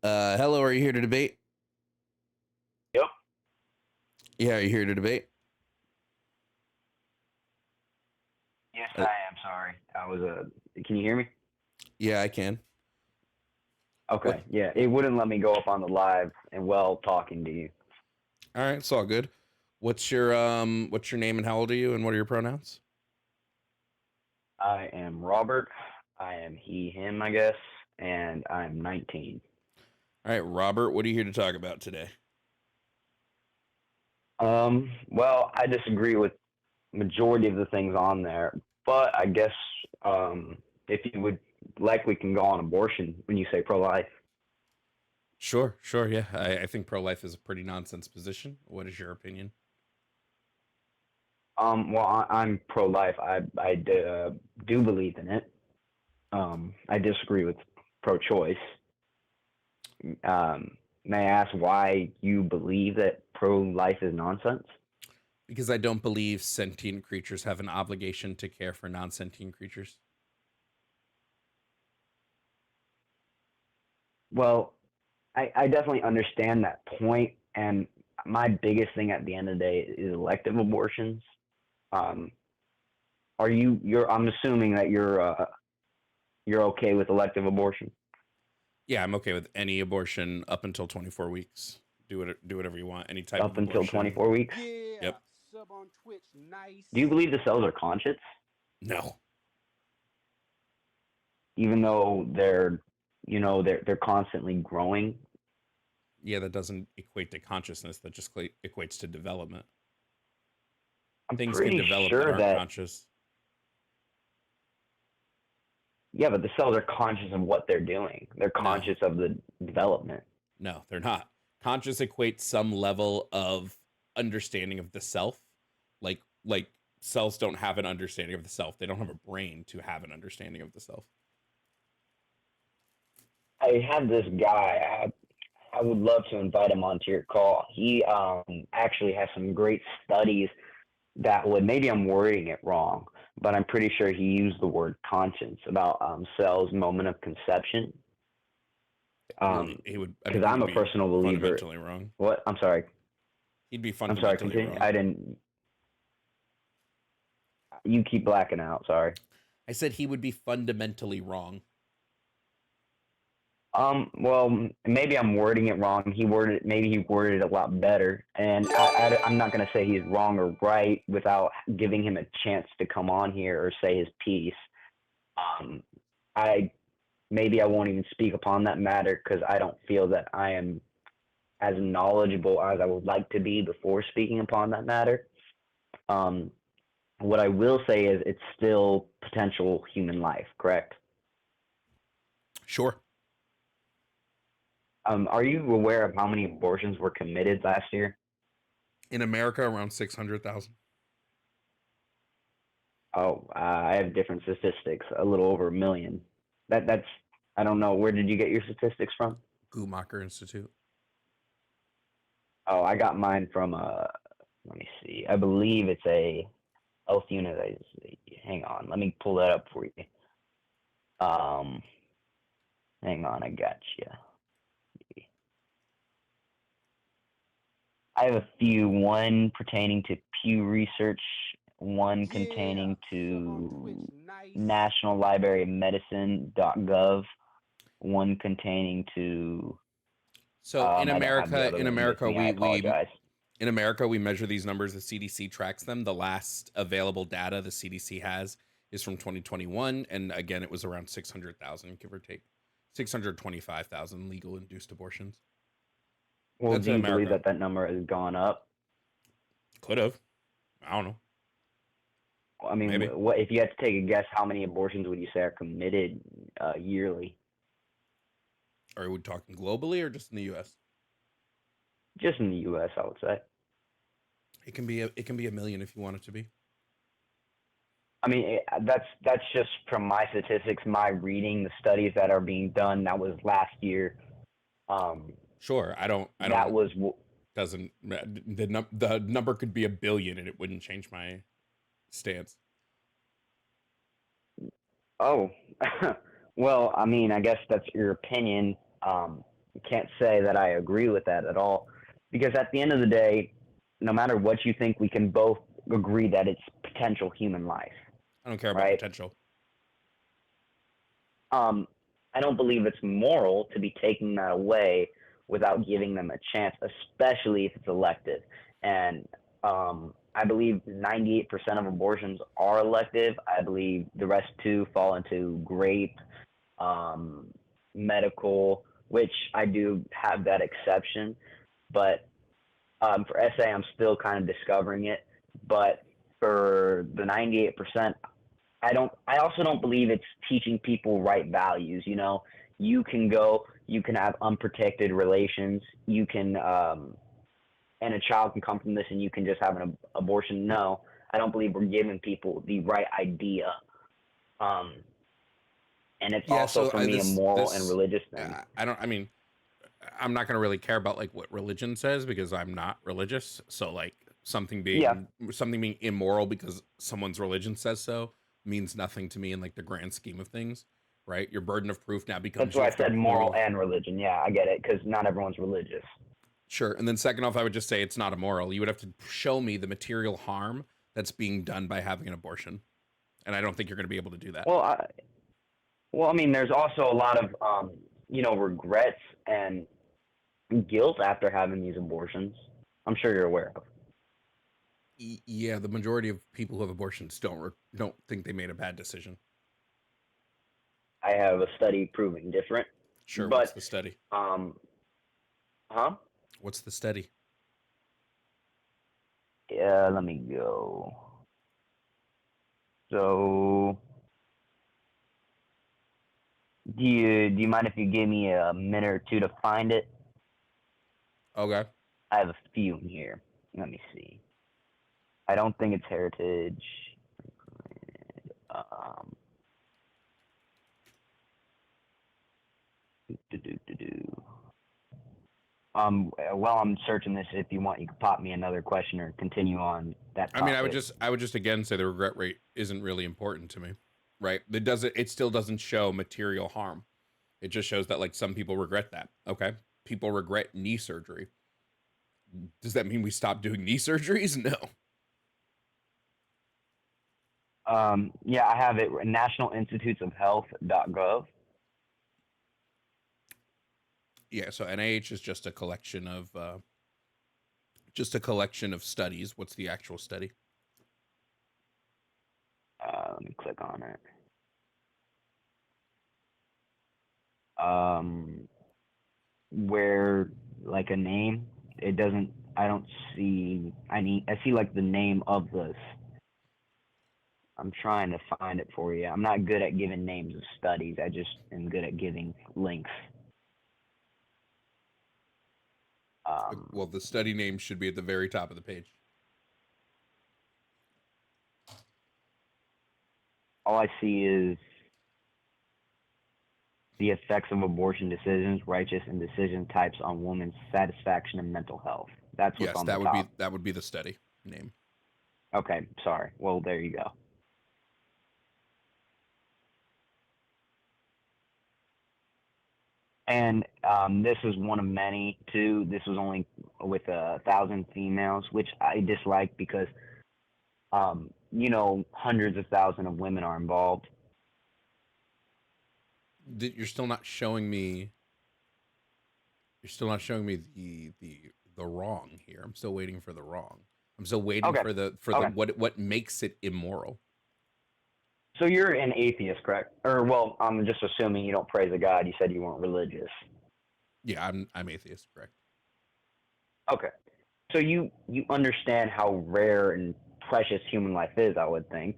Hello, are you here to debate? Yep. Yeah, are you here to debate? Yes, Uh, I am. Sorry. I was Can you hear me? yeah, I can. What? Okay. Yeah, it wouldn't let me go up on the live and talking to you. All right, it's all good. What's your name and how old are you and what are your pronouns? I am Robert. I am he, him, I guess, and I'm 19. All right, Robert, what are you here to talk about today? Well, I disagree with majority of the things on there, but I guess if you would like, we can go on abortion when you say pro-life. Sure, yeah. I think pro-life is a pretty nonsense position. What is your opinion? Well, I'm pro-life. I do believe in it. I disagree with pro-choice. May I ask why you believe that pro-life is nonsense? Because I don't believe sentient creatures have an obligation to care for non-sentient creatures. Well, I definitely understand that point, and my biggest thing at the end of the day is elective abortions. Um, I'm assuming that you're okay with elective abortion. Yeah, I'm okay with any abortion up until 24 weeks. Do whatever you want. Any type of Up until abortion. 24 weeks. Yeah, Yep. sub on Twitch, nice. Do you believe the cells are conscious, No. even though they're constantly growing? Yeah, that doesn't equate to consciousness. That just equates to development. I'm Things can pretty develop that sure aren't that, conscious. yeah, but the cells are conscious of what they're doing. They're No, conscious of the development. no, they're not. Conscious equates some level of understanding of the self. Like cells don't have an understanding of the self. They don't have a brain to have an understanding of the self. I have this guy. I would love to invite him onto your call. He actually has some great studies that would, maybe I'm wording it wrong, but I'm pretty sure he used the word conscience about cells' moment of conception. Well, he would. I Because mean, he I'm would a be personal believer. fundamentally wrong. What? I'm sorry. He'd be I'm sorry. fundamentally Continue. wrong. I didn't. You keep blacking out. Sorry. I said he would be fundamentally wrong. Well, maybe I'm wording it wrong. Maybe he worded it a lot better. And I'm not going to say he's wrong or right without giving him a chance to come on here or say his piece. Um, I Maybe I won't even speak upon that matter because I don't feel that I am as knowledgeable as I would like to be before speaking upon that matter. Um, what I will say is it's still potential human life, correct? Sure. Are you aware of how many abortions were committed last year? In America, around 600,000. Oh, I have different statistics. A little over a million. That's I don't know. Where did you get your statistics from? Gumacher Institute. Oh, I got mine from let me see. I believe it's a health unit. Hang on, let me pull that up for you. Um, Hang on, I got you. I have a few. One pertaining to Pew Research. One Yeah, containing sub on Twitch, to nice. National Library of Medicine.gov. One containing to So in I don't have the America, other one with me. I apologize. in America we measure these numbers. The CDC tracks them. The last available data the CDC has is from 2021, and again, it was around 600,000, give or take, 625,000 legal induced abortions. Well, That's do in you believe America. that that number has gone up? Could have. I don't know. I mean, Maybe. what if you had to take a guess? How many abortions would you say are committed yearly? Are we talking globally or just in the U.S.? Just in the U.S., I would say. It can be a million if you want it to be. I mean, that's just from my statistics, my reading, the studies that are being done. That was last year. Um, Sure. I don't. that was Doesn't the number could be a billion and it wouldn't change my stance. Oh, well, I mean, I guess that's your opinion. Can't say that I agree with that at all, because at the end of the day, no matter what you think, we can both agree that it's potential human life, I don't care about right? potential. Um, I don't believe it's moral to be taking that away without giving them a chance, especially if it's elective. And I believe 98% of abortions are elective. I believe the rest two fall into grape, um, medical, which I do have that exception. But for SA, I'm still kind of discovering it. But for the 98%, I also don't believe it's teaching people right values. You know, you can go, you can have unprotected relations, you can, and a child can come from this, and you can just have an abortion. No, I don't believe we're giving people the right idea. Um, and it's Yeah, also so for I me a this moral and this religious thing. I don't. I mean, I'm not gonna really care about like what religion says because I'm not religious. So like Yeah, something being immoral because someone's religion says so means nothing to me in like the grand scheme of things, right? Your burden of proof now that's becomes you why have I to said moral prove. and religion. Yeah, I get it, because not everyone's religious. Sure. And then second off, I would just say it's not immoral. You would have to show me the material harm that's being done by having an abortion. And I don't think you're going to be able to do that. Well, I mean, there's also a lot of regrets and guilt after having these abortions. I'm sure you're aware of. Yeah, the majority of people who have abortions don't think they made a bad decision. I have a study proving different, Sure, what's but the study? um, huh? What's the study? Yeah, let me go. So, do you mind if you give me a minute or two to find it? Okay. I have a few in here. Let me see. I don't think it's heritage. Um, do, do, do, do. While I'm searching this, if you want, you can pop me another question or continue on that I mean, topic. I would just again say the regret rate isn't really important to me. Right? It still doesn't show material harm. It just shows that like some people regret that. Okay? People regret knee surgery. Does that mean we stop doing knee surgeries? No. Yeah, I have it. National Institutes of Health.gov. Yeah, so NIH is just a collection of studies. What's the actual study? Let me click on it. Where like a name, it doesn't. I don't see. I see like the name of this. I'm trying to find it for you. I'm not good at giving names of studies. I just am good at giving links. Well, the study name should be at the very top of the page. All I see is the effects of abortion decisions, righteous and decision types on women's satisfaction and mental health. That's what's Yes, on the top. that would be the study name. Okay, sorry. Well, there you go. And this is one of many too. This was only with 1,000 females, which I dislike because hundreds of thousands of women are involved. You're still not showing me. You're still not showing me the wrong here. I'm still waiting for the wrong. I'm still waiting Okay, for the okay. what makes it immoral. So you're an atheist, correct? Or well, I'm just assuming you don't praise a God. You said you weren't religious. Yeah, I'm atheist, correct? Okay. So you understand how rare and precious human life is, I would think.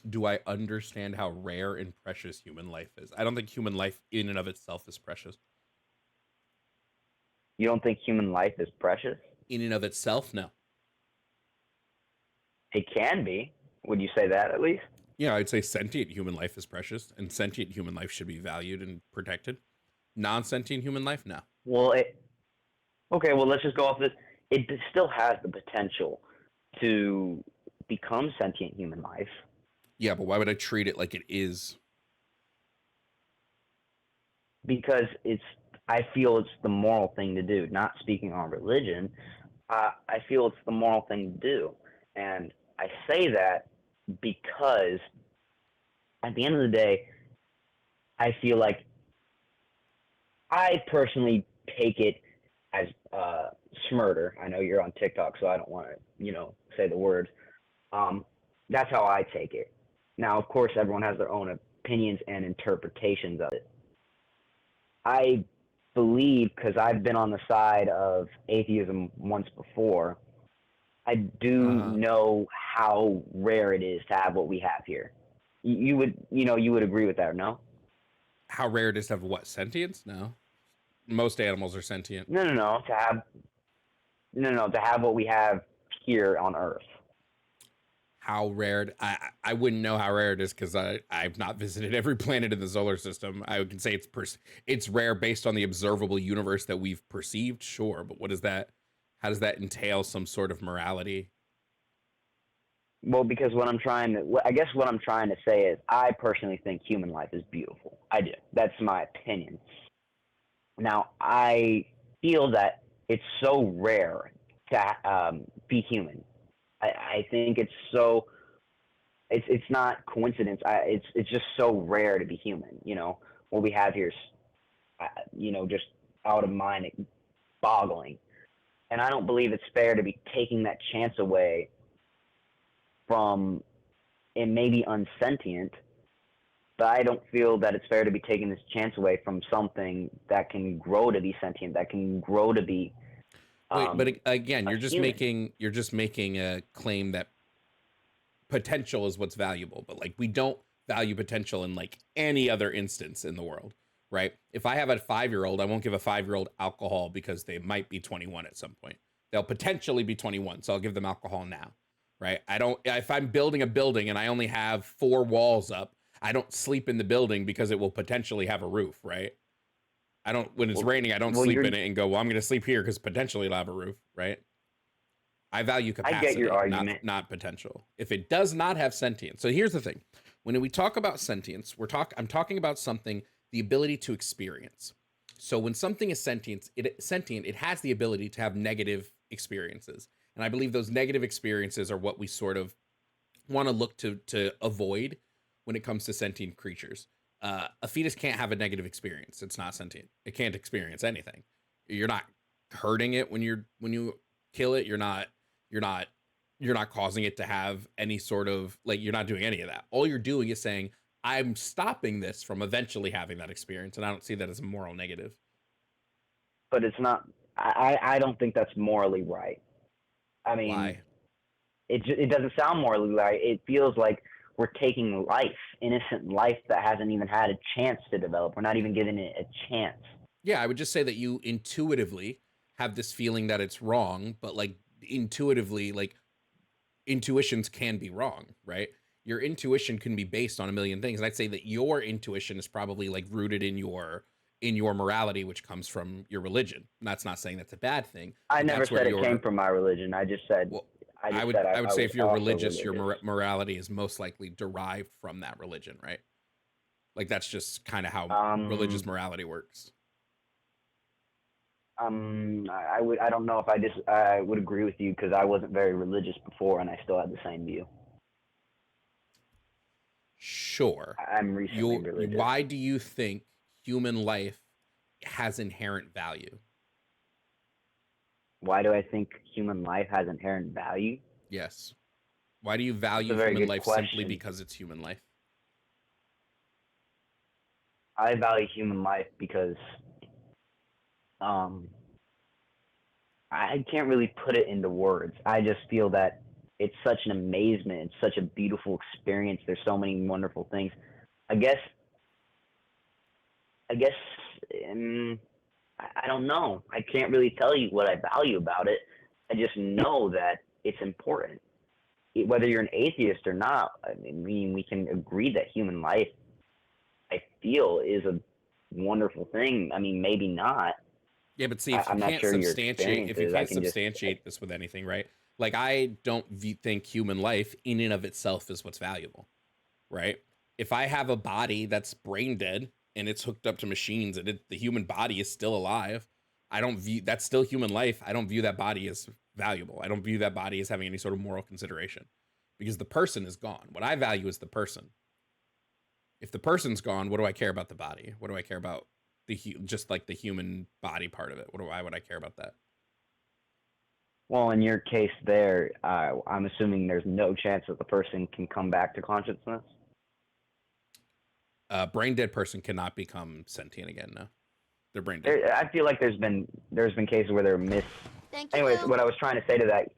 Do I understand how rare and precious human life is? I don't think human life in and of itself is precious. You don't think human life is precious? In and of itself, no. It can be. Would you say that at least? Yeah, I'd say sentient human life is precious, and sentient human life should be valued and protected. Non-sentient human life, no. Well, okay. Well, let's just go off this. It still has the potential to become sentient human life. Yeah, but why would I treat it like it is? because I feel it's the moral thing to do. Not speaking on religion, I feel it's the moral thing to do, and I say that because at the end of the day, I feel like I personally take it as smurder. I know you're on TikTok, so I don't want to, say the words. Um, that's how I take it. Now, of course, everyone has their own opinions and interpretations of it. I believe, because I've been on the side of atheism once before, I do Uh-huh. know how rare it is to have what we have here. You would agree with that, no? How rare it is to have what, sentience? No. Most animals are sentient. No, no, no. To have what we have here on Earth. How rare? I wouldn't know how rare it is because I've not visited every planet in the solar system. I can say it's rare based on the observable universe that we've perceived, sure, but what is that? How does that entail some sort of morality? Well, because I guess what I'm trying to say is, I personally think human life is beautiful. I do. That's my opinion. Now, I feel that it's so rare to be human. I think it's so. It's not coincidence. It's just so rare to be human. What we have here is, just out of mind, boggling. And I don't believe it's fair to be taking that chance away from, it may be unsentient, but I don't feel that it's fair to be taking this chance away from something that can grow to be sentient, that can grow to be Wait, but um, again, a you're just human. making a claim that potential is what's valuable, but like we don't value potential in like any other instance in the world, right? If I have a 5-year old, I won't give a 5-year old alcohol because they might be 21 at some point. They'll potentially be 21, so I'll give them alcohol now, right? I don't, if I'm building a building and I only have 4 walls up, I don't sleep in the building because it will potentially have a roof, right? I don't, when it's Well, raining, I don't well, sleep you're. in it and go, well, I'm going to sleep here because potentially it'll have a roof, right? I value I get your capacity, argument. not potential. If it does not have sentience. So here's the thing. When we talk about sentience, I'm talking about something, the ability to experience. So when something is sentient, it has the ability to have negative experiences. And I believe those negative experiences are what we sort of want to look to avoid when it comes to sentient creatures. A fetus can't have a negative experience. It's not sentient. It can't experience anything. You're not hurting it when you kill it. You're not you're not causing it to have any sort of, like, you're not doing any of that. All you're doing is saying, I'm stopping this from eventually having that experience, and I don't see that as a moral negative. But it's not. I don't think that's morally right. I mean, Why? it doesn't sound morally right. It feels like we're taking life, innocent life that hasn't even had a chance to develop. We're not even giving it a chance. Yeah, I would just say that you intuitively have this feeling that it's wrong, but like intuitively, like intuitions can be wrong, right? Your intuition can be based on a million things. And I'd say that your intuition is probably like rooted in your morality, which comes from your religion. And that's not saying that's a bad thing, I but never that's where said it came your, from my religion. I just said well, I just said I would I say was if you're also religious, your religious. morality is most likely derived from that religion, right? Like that's just kind of how religious Um, morality works. I don't know if I would agree with you because I wasn't very religious before and I still had the same view. Sure. I'm recently religious. Why do you think human life has inherent value? Why do I think human life has inherent value? Yes. Why do you That's a value very human good life simply question. because it's human life? I value human life because um, I can't really put it into words. I just feel that it's such an amazement. It's such a beautiful experience. There's so many wonderful things. I guess. I guess. Um, I don't know. I can't really tell you what I value about it. I just know that it's important. Whether you're an atheist or not, I mean, we can agree that human life, I feel, is a wonderful thing. I mean, maybe not. Yeah, but see, if you I'm not can't sure your substantiate, if you experiences. I can't can just. substantiate this with anything, right? Like I don't think human life in and of itself is what's valuable. right? If I have a body that's brain dead and it's hooked up to machines and the human body is still alive, I don't view that's still human life. I don't view that body as valuable. I don't view that body as having any sort of moral consideration because the person is gone. What I value is the person. If the person's gone, what do I care about the body? What do I care about just like the human body part of it? Why would I care about that? Well, in your case there, I'm assuming there's no chance that the person can come back to consciousness. A brain dead person cannot become sentient again. No, they're brain dead. I feel like there's been cases where they're Thank you. Anyways, Will. what I was trying to say to that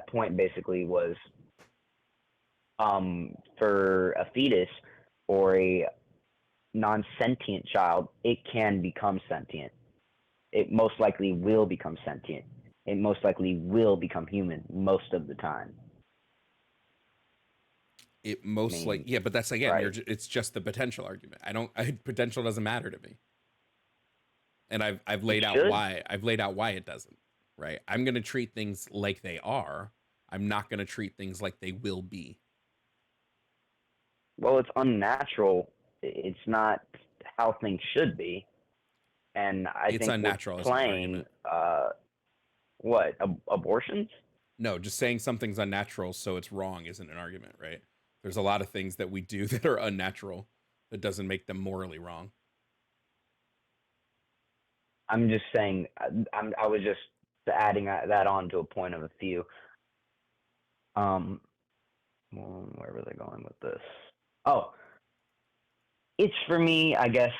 point basically was, for a fetus or a non-sentient child, it can become sentient. It most likely will become sentient. It most likely will become human most of the time. It most like, yeah, but that's again, right. It's just the potential argument. Potential doesn't matter to me. And I've laid out why it doesn't, right? I'm going to treat things like they are. I'm not going to treat things like they will be. Well, it's unnatural. It's not how things should be. And it's think unnatural. Playing, abortions? No, just saying something's unnatural so it's wrong isn't an argument, right? There's a lot of things that we do that are unnatural that doesn't make them morally wrong. I'm just saying, I was just adding that on to a point of a few. Where was I going with this? Oh, it's for me, I guess.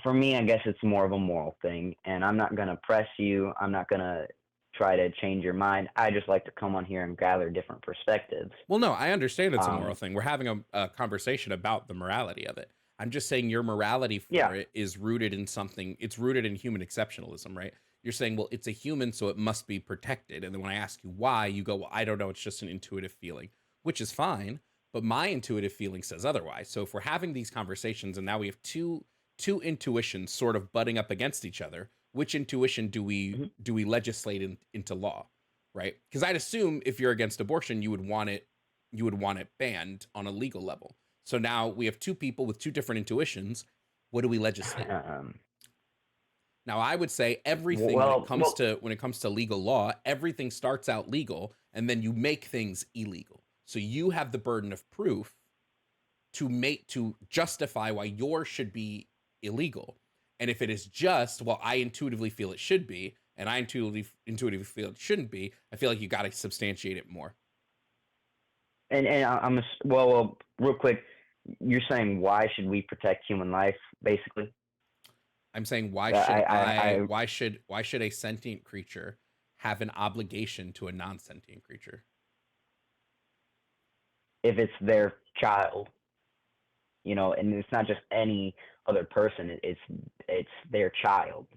For me, I guess it's more of a moral thing, and I'm not gonna press you. I'm not gonna try to change your mind. I just like to come on here and gather different perspectives. Well, no, I understand it's a moral thing. We're having a conversation about the morality of it. I'm just saying your morality for it is rooted in something. It's rooted in human exceptionalism, right? You're saying, well, it's a human, so it must be protected. And then when I ask you why, you go, well, I don't know. It's just an intuitive feeling, which is fine. But my intuitive feeling says otherwise. So if we're having these conversations and now we have two intuitions sort of butting up against each other, which intuition do we legislate into law, right? Because I'd assume if you're against abortion, you would want it banned on a legal level. So now we have two people with two different intuitions. What do we legislate? Now I would say everything when it comes to legal law, everything starts out legal and then you make things illegal. So you have the burden of proof to justify why yours should be illegal. And if it is just, well, I intuitively feel it should be, and I intuitively feel it shouldn't be, I feel like you got to substantiate it more. And well, real quick, you're saying why should we protect human life, basically? I'm saying why should a sentient creature have an obligation to a non-sentient creature? If it's their child, and it's not just any other person, it's their child,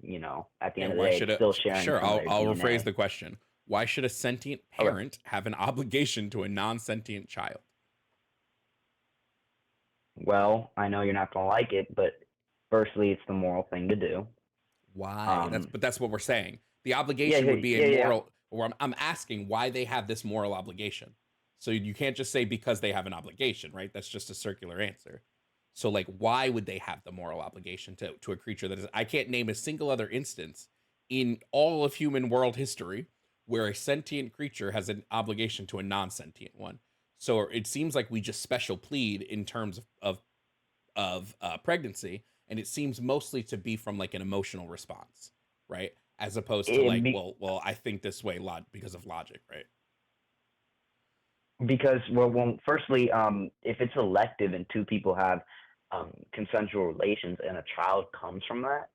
at the end of the day, it's still sharing. Sure, I'll rephrase the question. Why should a sentient parent have an obligation to a non-sentient child? Well, I know you're not going to like it, but firstly, it's the moral thing to do. Why? That's what we're saying. The obligation would be a moral, or I'm asking why they have this moral obligation. So you can't just say because they have an obligation, right? That's just a circular answer. So like, why would they have the moral obligation to a creature that is, I can't name a single other instance in all of human world history where a sentient creature has an obligation to a non-sentient one. So it seems like we just special plead in terms of pregnancy, and it seems mostly to be from like an emotional response, right? As opposed to like, well, I think this way because of logic, right? Because firstly, if it's elective and two people have consensual relations and a child comes from that,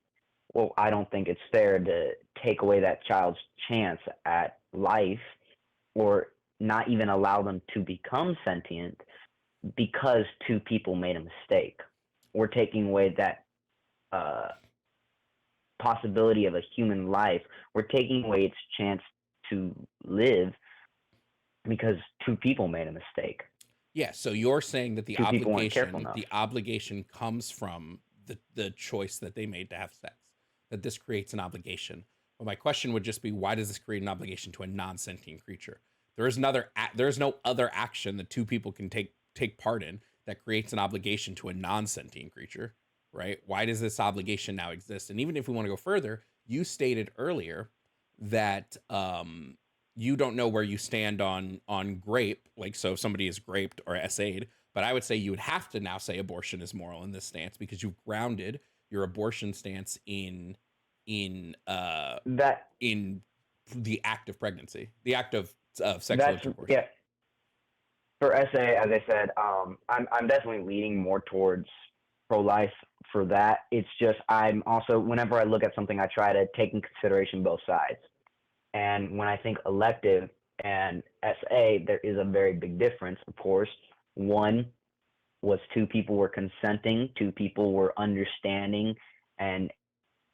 well, I don't think it's fair to take away that child's chance at life or not even allow them to become sentient because two people made a mistake. We're taking away that possibility of a human life. We're taking away its chance to live because two people made a mistake. Yeah, so you're saying that the obligation comes from the choice that they made to have sex, that this creates an obligation. Well, my question would just be, why does this create an obligation to a non-sentient creature? There's no other action that two people can take part in that creates an obligation to a non-sentient creature, right? Why does this obligation now exist? And even if we want to go further, you stated earlier that you don't know where you stand on grape, like, so if somebody is graped or SA'd, but I would say you would have to now say abortion is moral in this stance because you've grounded your abortion stance in That in the act of pregnancy, the act of sexual that's intercourse. yeah. For SA, as I said, I'm definitely leaning more towards pro-life for that. It's just I'm also, whenever I look at something, I try to take in consideration both sides. And when I think elective and SA, there is a very big difference. Of course, one was two people were consenting, two people were understanding and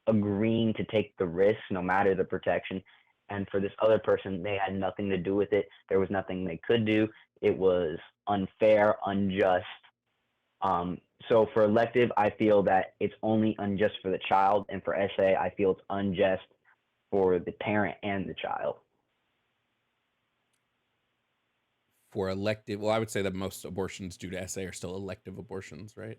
agreeing to take the risk, no matter the protection. And for this other person, they had nothing to do with it. There was nothing they could do. It was unfair, unjust. So for elective, I feel that it's only unjust for the child, and for SA, I feel it's unjust for the parent and the child. For elective, well, I would say that most abortions due to SA are still elective abortions, right?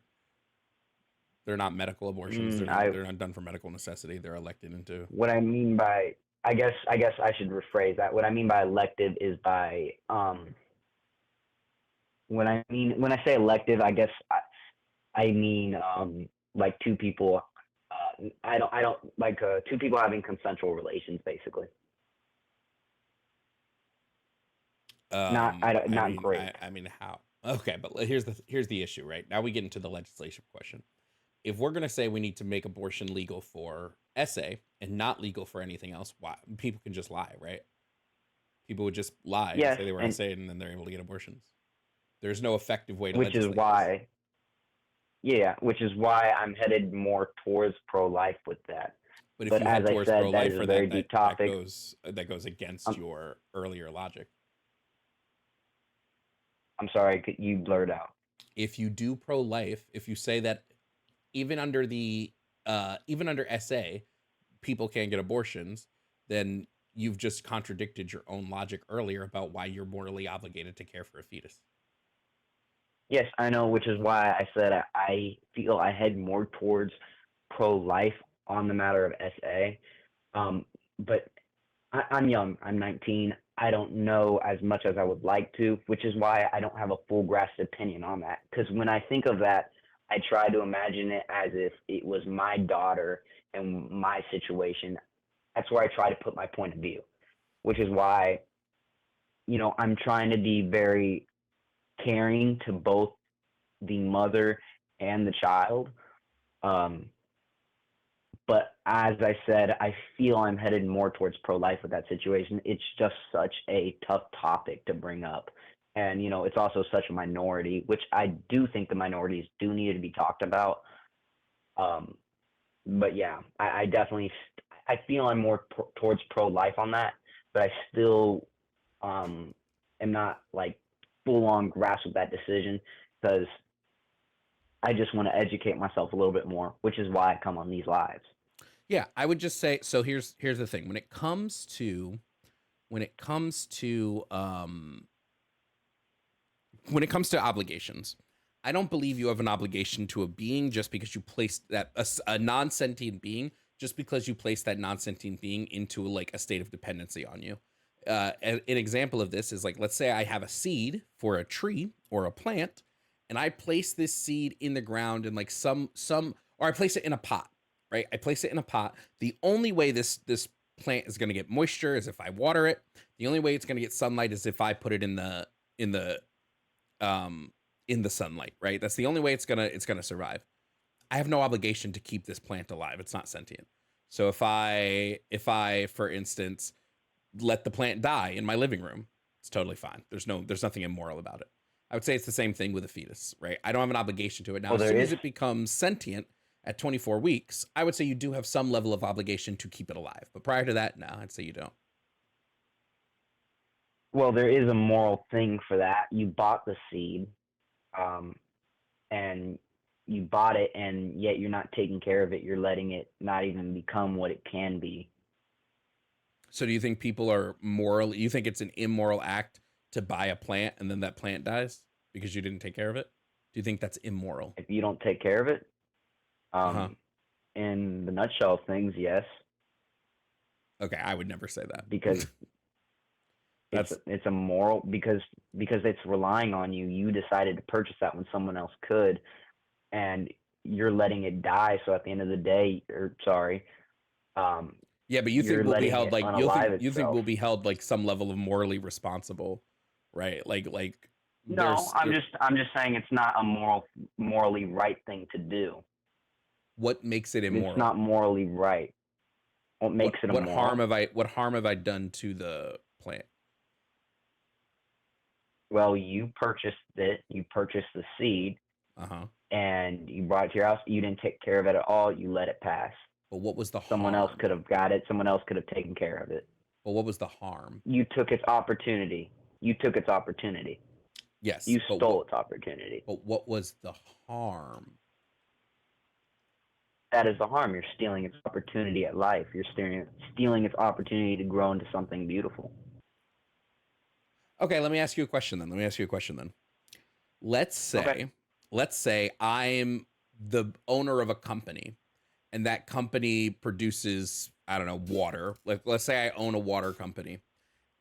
They're not medical abortions. They're not done for medical necessity. They're elected into. What I mean by, I guess I should rephrase that. What I mean by elective is by when I say elective, I guess I mean like two people. I don't like two people having consensual relations, basically. Not great. I mean, how? Okay, but here's the issue, right? Now we get into the legislation question. If we're gonna say we need to make abortion legal for SA and not legal for anything else, why people can just lie, right? People would just lie and Yes, say they were and SA, and then they're able to get abortions. There's no effective way to which is legislate this. why, yeah, which is why I'm headed more towards pro-life with that. But if But you as head I towards said, pro that life is for a very that, deep topic. that goes against your earlier logic. I'm sorry, you blurred out. If you do pro life, if you say that even under SA, people can't get abortions, then you've just contradicted your own logic earlier about why you're morally obligated to care for a fetus. Yes, I know, which is why I said I feel I head more towards pro-life on the matter of SA. But I'm young. I'm 19. I don't know as much as I would like to, which is why I don't have a full grasped opinion on that. Because when I think of that, I try to imagine it as if it was my daughter and my situation. That's where I try to put my point of view, which is why, I'm trying to be very caring to both the mother and the child. But as I said, I feel I'm headed more towards pro-life with that situation. It's just such a tough topic to bring up. And, it's also such a minority, which I do think the minorities do need to be talked about. But yeah, I definitely, I feel I'm more towards pro-life on that, but I still am not like full on grasp with that decision because I just want to educate myself a little bit more, which is why I come on these lives. Yeah, I would just say, so here's the thing. When it comes to obligations, I don't believe you have an obligation to a being just because you placed that a non-sentient being, just because you place that non-sentient being into like a state of dependency on you. An example of this is like, let's say I have a seed for a tree or a plant, and I place this seed in the ground and like or I place it in a pot, right? I place it in a pot. The only way this plant is going to get moisture is if I water it. The only way it's going to get sunlight is if I put it in the sunlight, right? That's the only way it's gonna survive. I have no obligation to keep this plant alive. It's not sentient. So if I for instance let the plant die in my living room, it's totally fine. There's nothing immoral about it. I would say it's the same thing with a fetus, right? I don't have an obligation to it. Now, as soon as it becomes sentient at 24 weeks, I would say you do have some level of obligation to keep it alive. But prior to that, no, I'd say you don't. Well, there is a moral thing for that. You bought the seed, and you bought it, and yet you're not taking care of it. You're letting it not even become what it can be. So do you think people are moral? You think it's an immoral act to buy a plant and then that plant dies because you didn't take care of it? Do you think that's immoral? If you don't take care of it, Uh huh. in the nutshell of things, yes, Okay, I would never say that. because That's it's a moral because it's relying on you. You decided to purchase that when someone else could, and you're letting it die. So at the end of the day, or sorry, um, yeah, but you think you're we'll be letting held it like unalive you think itself. we'll be held like some level of morally responsible, right? Like No, there's I'm just saying it's not a morally right thing to do. what makes it It's immoral? not morally right. What makes it What harm immoral? have I done to the plant? Well, you purchased it. You purchased the seed, Uh-huh. and you brought it to your house. You didn't take care of it at all. You let it pass. But what was the Someone else harm? could have got it. Someone else could have taken care of it. But what was the harm? You took its opportunity. You took its opportunity. Yes, You stole its opportunity. but what was the harm? That is the harm. You're stealing its opportunity at life. You're stealing its opportunity to grow into something beautiful. Okay, let me ask you a question then. Let's Okay. say let's say I'm the owner of a company and that company produces, I don't know, water. Like let's say I own a water company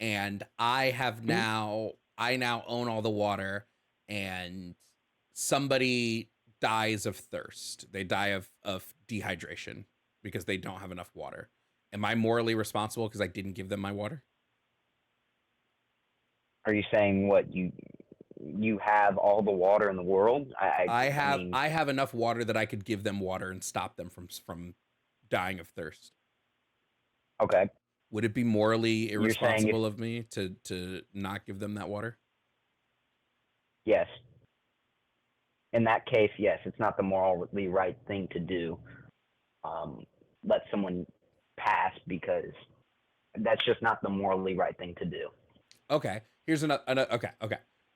and Mhm. I now own all the water and somebody dies of thirst. They die of dehydration because they don't have enough water. Am I morally responsible because I didn't give them my water? Are you saying what you have all the water in the world? I mean, I have enough water that I could give them water and stop them from dying of thirst. okay. Would it be morally You're saying if irresponsible of me to not give them that water? yes. In that case, yes, it's not the morally right thing to do. Um, let someone pass because that's just not the morally right thing to do. Okay. Here's another okay.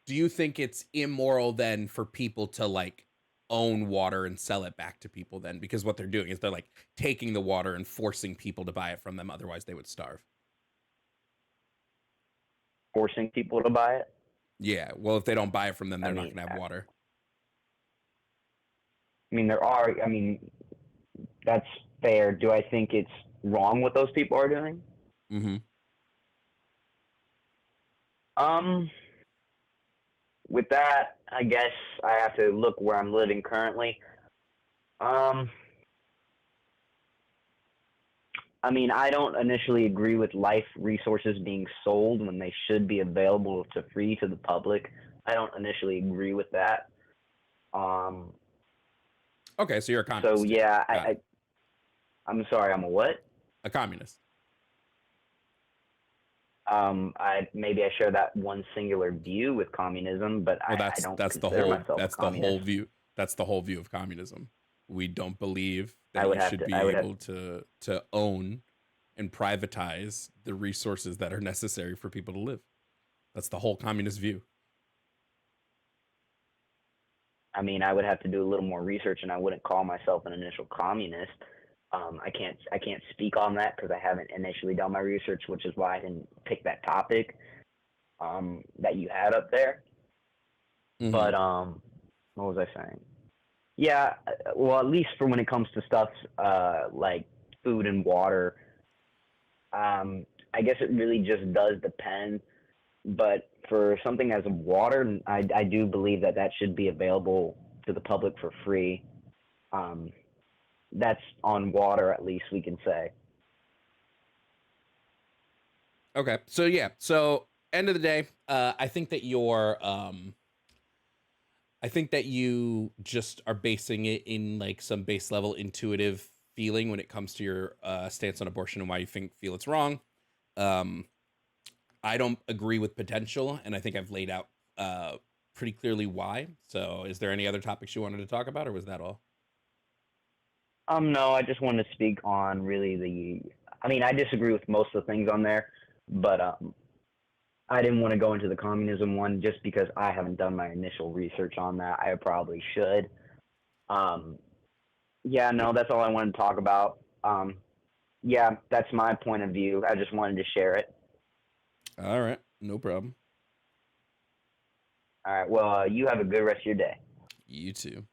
Do you think it's immoral then for people to like own water and sell it back to people then? Because what they're doing is they're like taking the water and forcing people to buy it from them, otherwise they would starve. Forcing people to buy it. Yeah. Well, if they don't buy it from them, I they're not mean, gonna have water. there are. I mean, that's fair. Do I think it's wrong what those people are doing? Mm-hmm. Um, with that, I guess I have to look where I'm living currently. Um, I mean, I don't initially agree with life resources being sold when they should be available to free to the public. I don't initially agree with that. Um, Okay, so you're a so communist too. yeah, Got it. I'm sorry, I'm a what? A communist. I maybe I share that one singular view with communism, but Well, I don't consider myself a that's the whole communist. view. That's the whole view of communism. We don't believe I that would you have should to. be I would have. able to own and privatize the resources that are necessary for people to live. That's the whole communist view. I mean, I would have to do a little more research, and I wouldn't call myself an initial communist. I can't speak on that because I haven't initially done my research, which is why I didn't pick that topic that you had up there. Mm-hmm. But what was I saying? Yeah, well, at least for when it comes to stuff like food and water, I guess it really just does depend. But for something as water, I do believe that should be available to the public for free. Um, that's on water, at least we can say. Okay. So yeah. So end of the day, I think that you just are basing it in like some base level intuitive feeling when it comes to your stance on abortion and why you feel it's wrong. Um, I don't agree with potential, and I think I've laid out pretty clearly why. So, is there any other topics you wanted to talk about, or was that all? No, I just wanted to speak on really the. I mean, I disagree with most of the things on there, but I didn't want to go into the communism one just because I haven't done my initial research on that. I probably should. Um, yeah, no, that's all I wanted to talk about. yeah, that's my point of view. I just wanted to share it. All right, no problem. All right. Well, you have a good rest of your day. You too.